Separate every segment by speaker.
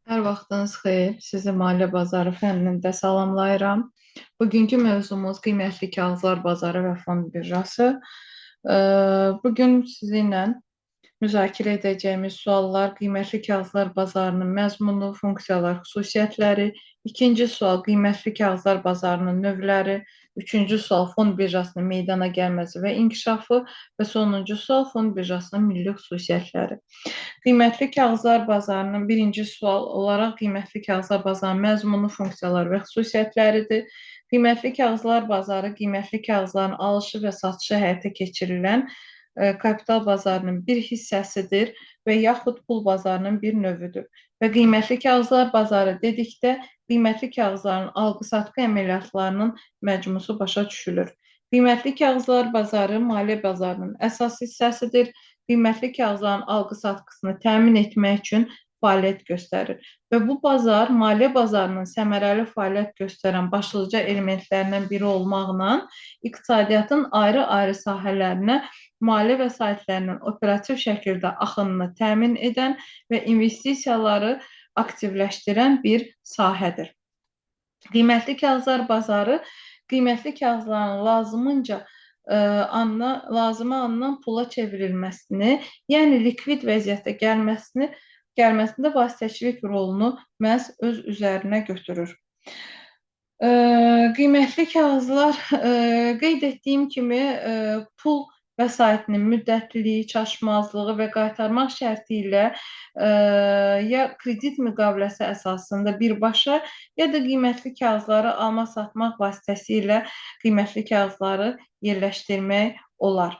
Speaker 1: Hər vaxtınız xeyir. Sizi Maliyyə Bazarı fənnində salamlayıram. Bugünkü mövzumuz qiymətli kağızlar bazarı və fond birjası. Bugün sizinlə müzakirə edəcəyimiz suallar qiymətli kağızlar bazarının məzmunu, funksiyalar, xüsusiyyətləri. İkinci sual qiymətli kağızlar bazarının növləri. Üçüncü sual fond birjasının meydana gəlməsi və inkişafı və sonuncu sual fond birjasının milli xüsusiyyətləri. Qiymətli kağızlar bazarının birinci sual olaraq qiymətli kağızlar bazarının məzmunu, funksiyaları və xüsusiyyətləridir. Qiymətli kağızlar bazarı qiymətli kağızların alışı və satışı həyata keçirilən kapital bazarının bir hissəsidir və yaxud pul bazarının bir növüdür. Və qiymətli kağızlar bazarı dedikdə qiymətli kağızların alqı-satqı əməliyyatlarının məcmusu başa düşülür. Qiymətli kağızlar bazarı maliyyə bazarının əsas hissəsidir. Qiymətli kağızların alqı-satqısını təmin etmək üçün fəaliyyət göstərir. Və bu bazar maliyyə bazarının səmərəli fəaliyyət göstərən başlıca elementlərindən biri olmaqla iqtisadiyyatın ayrı-ayrı sahələrinə maliyyə vəsaitlərinin operativ şəkildə axınını təmin edən və investisiyaları aktivləşdirən bir sahədir. Qiymətli kağızlar bazarı qiymətli kağızların lazımi alınan pula çevrilməsini, yəni likvid vəziyyətdə gəlməsində vasitəçilik rolunu məhz öz üzərinə götürür. Qiymətli kağızlar qeyd etdiyim kimi pul vəsaitinin müddətliliyi, çaşmazlığı və qaytarmaq şərti ilə ya kredit müqaviləsi əsasında birbaşa, ya da qiymətli kağızları alma-satmaq vasitəsilə qiymətli kağızları yerləşdirmək olar.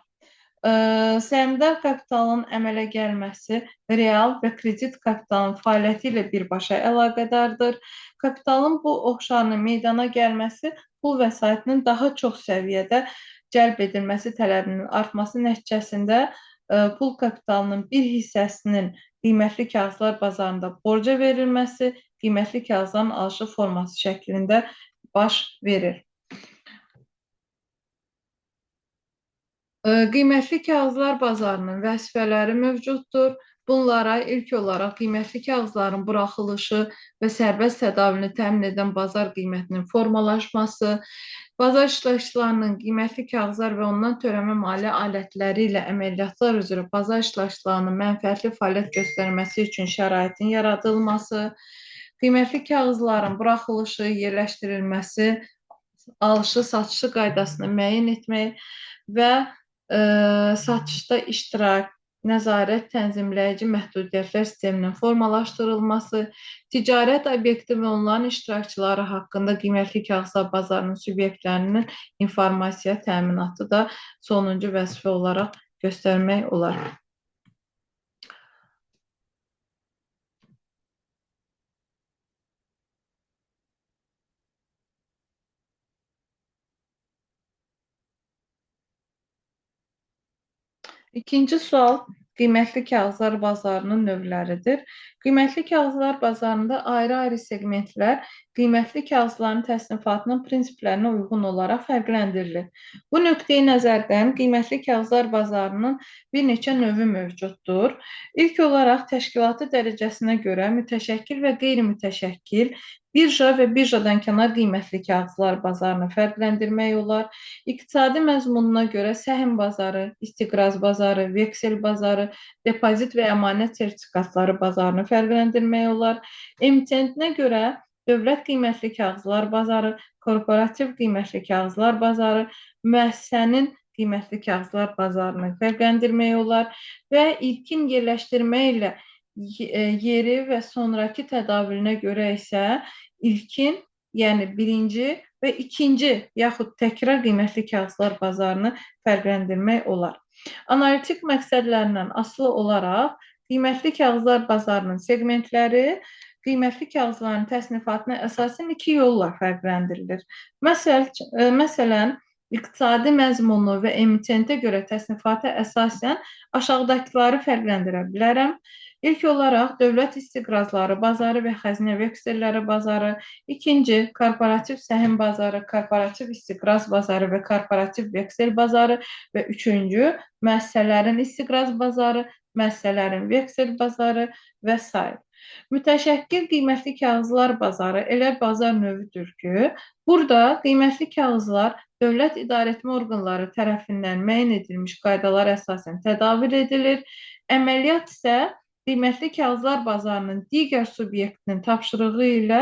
Speaker 1: Səhmdar kapitalın əmələ gəlməsi real və kredit kapitalın fəaliyyəti ilə birbaşa əlaqədardır. Kapitalın bu oxşarının meydana gəlməsi pul vəsaitinin daha çox səviyyədə cəlb edilməsi tələbinin artması nəticəsində pul kapitalının bir hissəsinin qiymətli kağızlar bazarında borca verilməsi, qiymətli kağızların alışı forması şəklində baş verir. Qiymətli kağızlar bazarının vəzifələri mövcuddur. Bunlara ilk olaraq qiymətli kağızların buraxılışı və sərbəst tədavülünü təmin edən bazar qiymətinin formalaşması, bazar iştirakçılarının qiymətli kağızlar və ondan törəmə maliyyə alətləri ilə əməliyyatlar üzrə bazar iştirakçılarının mənfəətli fəaliyyət göstərməsi üçün şəraitin yaradılması, qiymətli kağızların buraxılışı, yerləşdirilməsi, alışı-satışı qaydasını müəyyən etmək və satışda iştirak, nəzarət, tənzimləyici məhdudiyyətlər sisteminin formalaşdırılması, ticarət obyekti və onların iştirakçıları haqqında qiymətli kağızlar bazarının subyektlərinin informasiya təminatı da sonuncu vəzifə olaraq göstərmək olar. İkinci sual qiymətli kağızlar bazarının növləridir. Qiymətli kağızlar bazarında ayrı-ayrı segmentlər qiymətli kağızların təsnifatının prinsiplərinə uyğun olaraq fərqləndirilir. Bu nöqteyi nəzərdən qiymətli kağızlar bazarının bir neçə növü mövcuddur. İlk olaraq təşkilatı dərəcəsinə görə mütəşəkkil və qeyri-mütəşəkkil, birja və birjadan kənar qiymətli kağızlar bazarını fərqləndirmək olar. İqtisadi məzmununa görə səhm bazarı, istiqraz bazarı, veksel bazarı, depozit və əmanət sertifikatları bazarını fərqləndirmək olar. Emitentinə görə dövlət qiymətli kağızlar bazarı, korporativ qiymətli kağızlar bazarı, müəssisənin qiymətli kağızlar bazarını fərqləndirmək olar və ilkin yerləşdirmə ilə yeri və sonraki tədavülünə görə isə ilkin, yəni birinci və ikinci yaxud təkrar qiymətli kağızlar bazarını fərqləndirmək olar. Analitik məqsədlərindən asılı olaraq qiymətli kağızlar bazarının segmentləri qiymətli kağızların təsnifatına əsasən iki yolla fərqləndirilir. Məsələn, iqtisadi məzmunu və emitentə görə təsnifata əsasən aşağıdakıları fərqləndirə bilərəm. İlk olaraq dövlət istiqrazları bazarı və xəzinə vekselləri bazarı, ikinci korporativ səhm bazarı, korporativ istiqraz bazarı və korporativ veksel bazarı və üçüncü müəssisələrin istiqraz bazarı, müəssisələrin veksel bazarı və s. Mütəşəkkil qiymətli kağızlar bazarı elə bazar növüdür ki, burada qiymətli kağızlar dövlət idarəetmə orqanları tərəfindən müəyyən edilmiş qaydalara əsasən tədavül edilir. Əməliyyat isə qiymətli kağızlar bazarının digər subyektinin tapşırığı ilə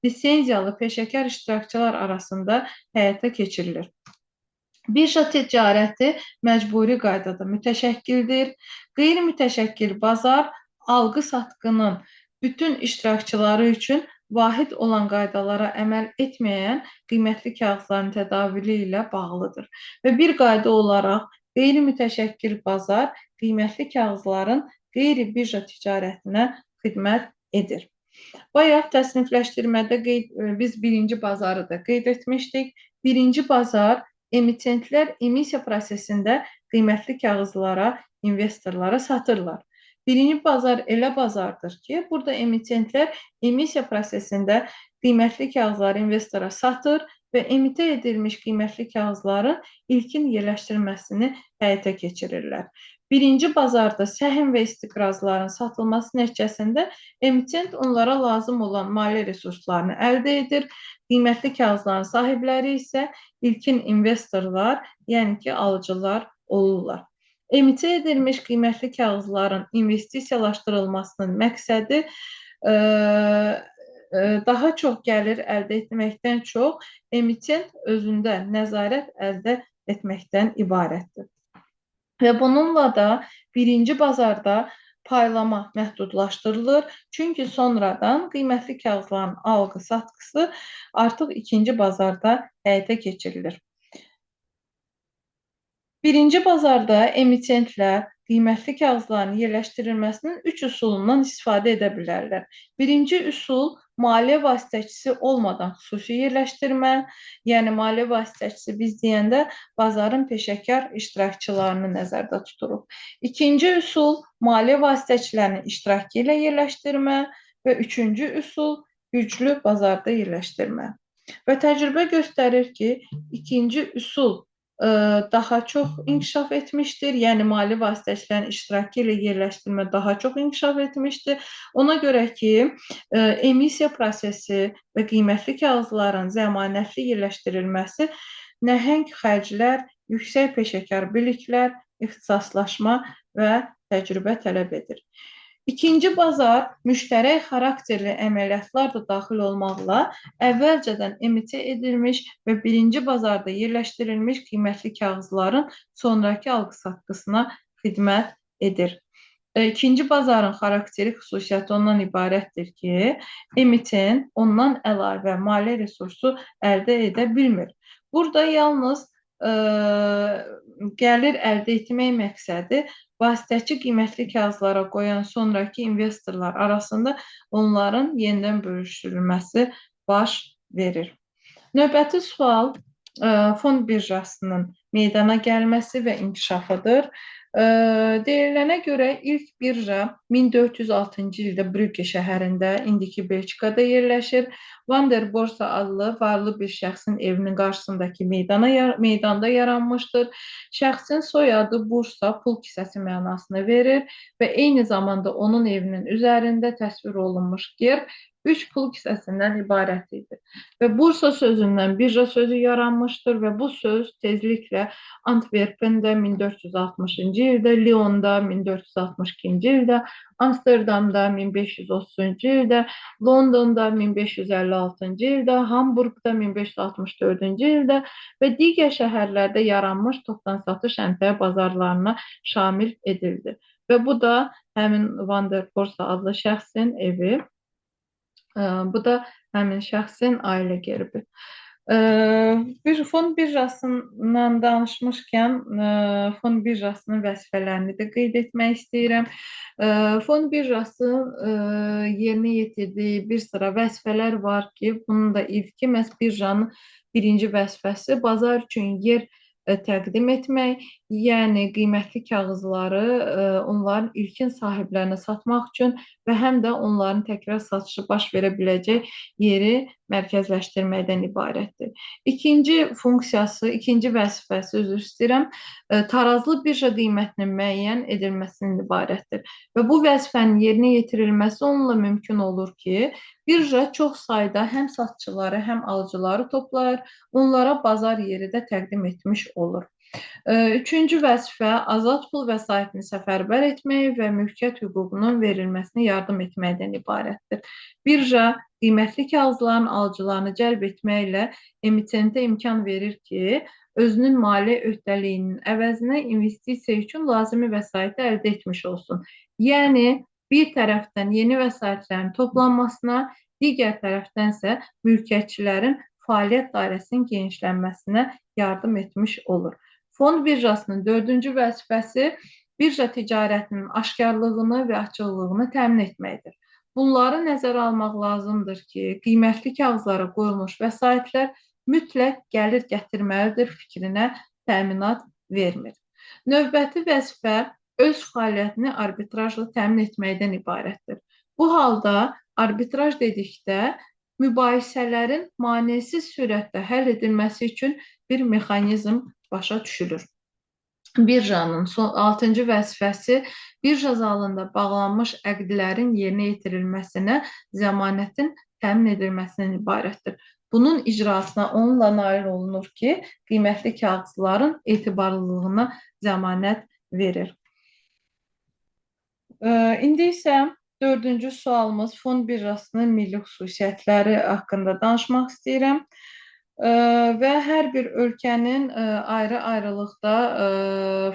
Speaker 1: lisenziyalı peşəkar iştirakçılar arasında həyata keçirilir. Birja ticarəti məcburi qaydada mütəşəkkildir. Qeyri-mütəşəkkil bazar alqı-satqının bütün iştirakçıları üçün vahid olan qaydalara əməl etməyən qiymətli kağızların tədavülü ilə bağlıdır. Və bir qayda olaraq qeyri-mütəşəkkil bazar qiymətli kağızların qeyri-birja ticarətinə xidmət edir. Bayaq təsnifləşdirmədə biz birinci bazarı da qeyd etmişdik. Birinci bazar emitentlər emissiya prosesində qiymətli kağızlara, investorlara satırlar. Birinci bazar elə bazardır ki, burada emitentlər emissiya prosesində qiymətli kağızları investora satır və emitə edilmiş qiymətli kağızların ilkin yerləşdirilməsini həyata keçirirlər. Birinci bazarda səhm və istiqrazların satılması nəticəsində emitent onlara lazım olan maliyyə resurslarını əldə edir. Qiymətli kağızların sahibləri isə ilkin investorlar, yəni ki, alıcılar olurlar. Emitə edilmiş qiymətli kağızların investisiyalaşdırılmasının məqsədi daha çox gəlir əldə etməkdən çox emitent özündə nəzarət əldə etməkdən ibarətdir. Və bununla da birinci bazarda paylama məhdudlaşdırılır. Çünki sonradan qiymətli kağızların alqı-satqısı artıq ikinci bazarda həyata keçirilir. Birinci bazarda emitentlər qiymətli kağızların yerləşdirilməsinin 3 üsulundan istifadə edə bilərlər. Birinci üsul maliyyə vasitəçisi olmadan xüsusi yerləşdirmə, yəni maliyyə vasitəçisi biz deyəndə bazarın peşəkar iştirakçılarını nəzərdə tuturuq. İkinci üsul maliyyə vasitəçilərinin iştirakı ilə yerləşdirmə və üçüncü üsul güclü bazarda yerləşdirmə. Və təcrübə göstərir ki, ikinci üsul daha çox inkişaf etmişdir. Yəni, maliyyə vasitəçilərin iştirakı ilə yerləşdirmə daha çox inkişaf etmişdir. Ona görə ki, emissiya prosesi və qiymətli kağızların zəmanətli yerləşdirilməsi nəhəng xərclər, yüksək peşəkar biliklər, ixtisaslaşma və təcrübə tələb edir. İkinci bazar müştərək xarakterli əməliyyatlar da daxil olmaqla əvvəlcədən emitə edilmiş və birinci bazarda yerləşdirilmiş qiymətli kağızların sonrakı alqı-satqısına xidmət edir. İkinci bazarın xarakteri xüsusiyyəti ondan ibarətdir ki, emitent ondan əlavə maliyyə resursu əldə edə bilmir. Burada yalnız gəlir əldə etmək məqsədi vasitəçi qiymətli kağızlara qoyan sonrakı investorlar arasında onların yenidən bölüşdürülməsi baş verir. Növbəti sual fond birjasının meydana gəlməsi və inkişafıdır. Deyilənə görə ilk birja 1406-cı ildə Brügge şəhərində, indiki Belçikada yerləşir. Van der Borsa adlı varlı bir şəxsin evinin qarşısındakı meydanda yaranmışdır. Şəxsin soyadı Bursa pul kisəsi mənasını verir və eyni zamanda onun evinin üzərində təsvir olunmuş gerb 3 pul kisəsindən ibarət idi. Və Bursa sözündən birja sözü yaranmışdır və bu söz tezliklə Antwerpendə 1460-cı ildə, Lyonda 1462-ci ildə, Amsterdamda 1530-cu ildə, Londonda 1556-cı ildə, Hamburqda 1564-cü ildə və digər şəhərlərdə yaranmış topdan-satış əmtəə bazarlarına şamil edildi. Və bu da həmin Van der Borsa adlı şəxsin evi. Bu da həmin şəxsin ailə gerbi. Fond birjasından danışmışkən, fond birjasının vəzifələrini də qeyd etmək istəyirəm. Fond birjası yerinə yetirdiyi bir sıra vəzifələr var ki, bunun da ilki məhz birjanın birinci vəzifəsi bazar üçün yer təqdim etmək, yəni qiymətli kağızları onların ilkin sahiblərinə satmaq üçün və həm də onların təkrar satışı baş verə biləcək yeri mərkəzləşdirməkdən ibarətdir. İkinci funksiyası, ikinci vəzifəsi, üzr istəyirəm, tarazlı birja qiymətinin müəyyən edilməsindən ibarətdir. Və bu vəzifənin yerinə yetirilməsi onunla mümkün olur ki, birja çox sayda həm satışçıları, həm alıcıları toplayır, onlara bazar yeri də təqdim etmiş olur. Üçüncü vəzifə azad pul vəsaitini səfərbər etmək və mülkiyyət hüququnun verilməsinə yardım etməkdən ibarətdir. Birja qiymətli kağızların alıcılarını cəlb etməklə emitentə imkan verir ki, özünün maliyyə öhdəliyinin əvəzinə investisiya üçün lazımi vəsaiti əldə etmiş olsun. Yəni, bir tərəfdən yeni vəsaitlərin toplanmasına, digər tərəfdənsə mülkiyyətçilərin fəaliyyət dairəsinin genişlənməsinə yardım etmiş olur. Fond birjasının dördüncü vəzifəsi birja ticarətinin aşkarlığını və açıqlığını təmin etməkdir. Bunları nəzərə almaq lazımdır ki, qiymətli kağızlara qoyulmuş vəsaitlər mütləq gəlir gətirməlidir fikrinə təminat vermir. Növbəti vəzifə öz fəaliyyətini arbitrajla təmin etməkdən ibarətdir. Bu halda arbitraj dedikdə mübahisələrin maneəsiz sürətdə həll edilməsi üçün bir mexanizm başa düşülür. Birjanın 6-cı vəzifəsi birja zalında bağlanmış əqdlərin yerinə yetirilməsinə zəmanətin təmin edilməsindən ibarətdir. Bunun icrasına onunla nail olunur ki, qiymətli kağızların etibarlılığına zəmanət verir. İndi isə dördüncü sualımız fond birjasının milli xüsusiyyətləri haqqında danışmaq istəyirəm. Və hər bir ölkənin ayrı-ayrılıqda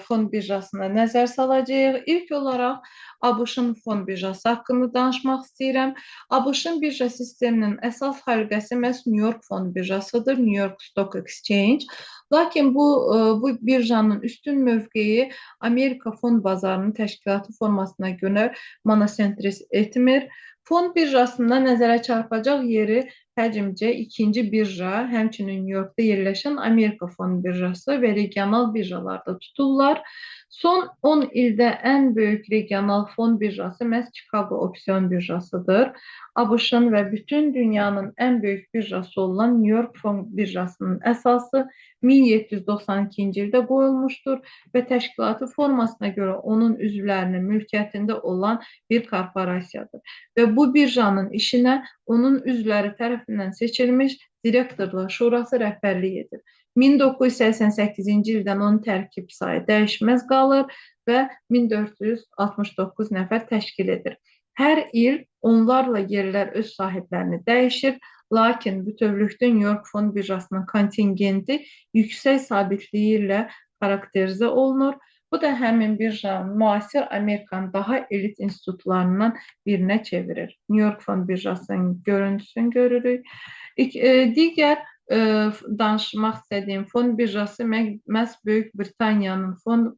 Speaker 1: fond birjasına nəzər salacağıq. İlk olaraq ABŞ-ın fond birjası haqqında danışmaq istəyirəm. ABŞ-ın birja sisteminin əsas həlqəsi məhz New York fond birjasıdır, New York Stock Exchange. Lakin bu birjanın üstün mövqeyi Amerika fond bazarının təşkilatı formasına görə monosentrist etmir. Fond birjasında nəzərə çarpacaq yeri həcmcə ikinci birja, həmçinin New Yorkda yerləşən Amerika fond birjası və regional birjalarda tuturlar. Son 10 ildə ən böyük regional fond birjası məhz Chicago opsiyon birjasıdır. ABŞ-ın və bütün dünyanın ən böyük birjası olan New York fond birjasının əsası 1792-ci ildə qoyulmuşdur və təşkilatı formasına görə onun üzvlərinin mülkiyyətində olan bir korporasiyadır. Və bu birjanın işinə onun üzvləri tərəfindən seçilmiş direktorlar şurası rəhbərlik edir. 1988-ci ildən onun tərkib sayı dəyişməz qalır və 1469 nəfər təşkil edir. Hər il onlarla yerlər öz sahiblərini dəyişir, lakin bütövlükdə New York fond birjasının kontingenti yüksək sabitliyi ilə xarakterizə olunur. Bu da həmin birjanın müasir Amerikanın daha elit institutlarından birinə çevirir. New York fond birjasının görüntüsünü görürük. Digər danışmaq istədiyim fond birjası məhz Böyük Britaniyanın fond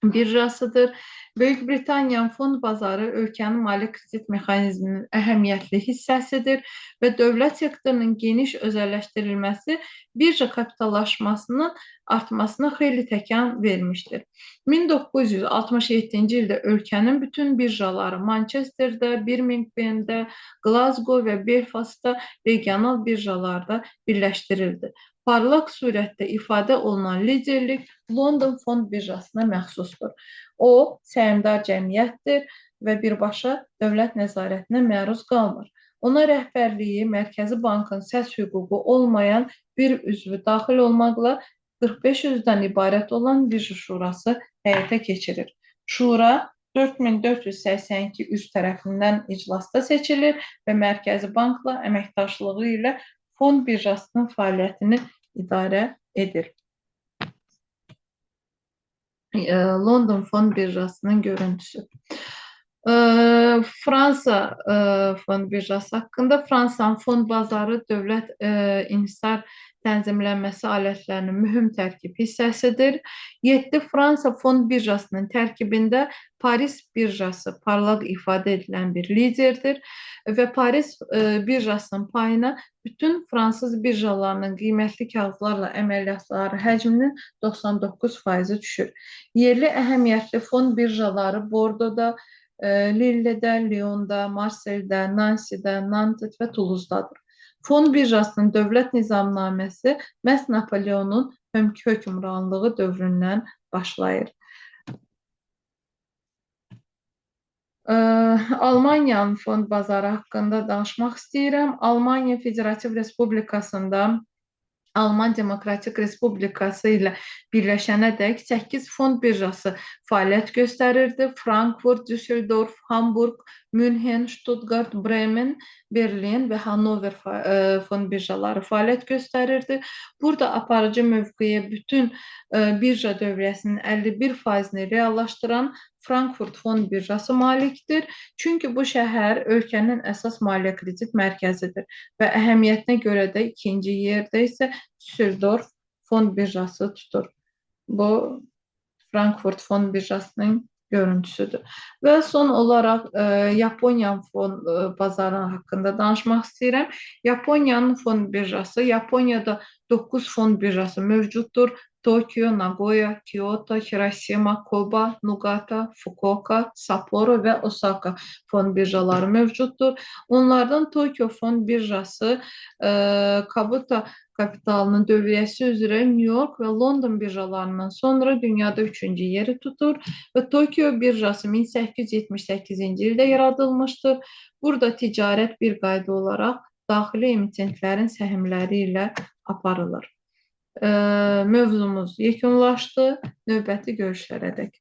Speaker 1: birjasıdır. Böyük Britaniyanın fond bazarı ölkənin maliyyə kredit mexanizminin əhəmiyyətli hissəsidir və dövlət sektorunun geniş özəlləşdirilməsi birja kapitallaşmasının artmasına xeyli təkan vermişdir. 1967-ci ildə ölkənin bütün birjaları Manchesterdə, Birminghamdə, Glasgow və Belfastda regional birjalarda birləşdirildi. Parlaq surətdə ifadə olunan liderlik London fond birjasına məxsusdur. O, səhmdar cəmiyyətdir və birbaşa dövlət nəzarətinə məruz qalmır. Ona rəhbərliyi Mərkəzi Bankın səs hüququ olmayan bir üzvü daxil olmaqla 45 üzvdən ibarət olan birja şurası həyata keçirir. Şura 4482 üzv tərəfindən iclasda seçilir və Mərkəzi Bankla əməkdaşlığı ilə fond birjasının fəaliyyətini idarə edir. London fond birjasının görüntüsü. Fransa fond birjası haqqında Fransanın fond bazarı dövlət inhisar tənzimlənməsi alətlərinin mühüm tərkib hissəsidir. 7 Fransa fond birjasının tərkibində Paris birjası parlaq ifadə edilən bir liderdir və Paris birjasının payına bütün fransız birjalarının qiymətli kağızlarla əməliyyatları həcminin 99% düşür. Yerli əhəmiyyətli fond birjaları Bordoda, Lille'də, Lyon'da, Marseille'də, Nancy'də, Nantes və Toulouse'dadır. Fond birjasının dövlət nizamnaməsi məhz Napoleonun hökmranlığı dövründən başlayır. Almaniyanın fond bazarı haqqında danışmaq istəyirəm. Almaniya Federativ Respublikasında Alman Demokratik Respublikası ilə birləşənədək 8 fond birjası fəaliyyət göstərirdi. Frankfurt, Düsseldorf, Hamburg, Münhen, Stuttgart, Bremen, Berlin və Hanover fond birjaları fəaliyyət göstərirdi. Burada aparıcı mövqeyə bütün birja dövriyyəsinin 51%-ni reallaşdıran Frankfurt fond birjası malikdir. Çünki bu şəhər ölkənin əsas maliyyə kredit mərkəzidir və əhəmiyyətinə görə də ikinci yerdə isə Düsseldorf fond birjası tutur. Bu Frankfurt fond birjasının görüntüsüdür. Və son olaraq Yaponiya fond bazarı haqqında danışmaq istəyirəm. Yaponiyanın fond birjası, Yaponiyada 9 fond birjası mövcuddur. Tokyo, Nagoya, Kyoto, Hiroşima, Koba, Nagata, Fukuoka, Sapporo və Osaka fond birjaları mövcuddur. Onlardan Tokyo fond birjası Kabuta kapitalının dövriyyəsi üzrə New York və London birjalarından sonra dünyada 3-cü yeri tutur və Tokyo birjası 1878-ci ildə yaradılmışdır. Burada ticarət bir qayda olaraq daxili emitentlərin səhmləri ilə aparılır. Mövzumuz yekunlaşdı. Növbəti görüşlərədək.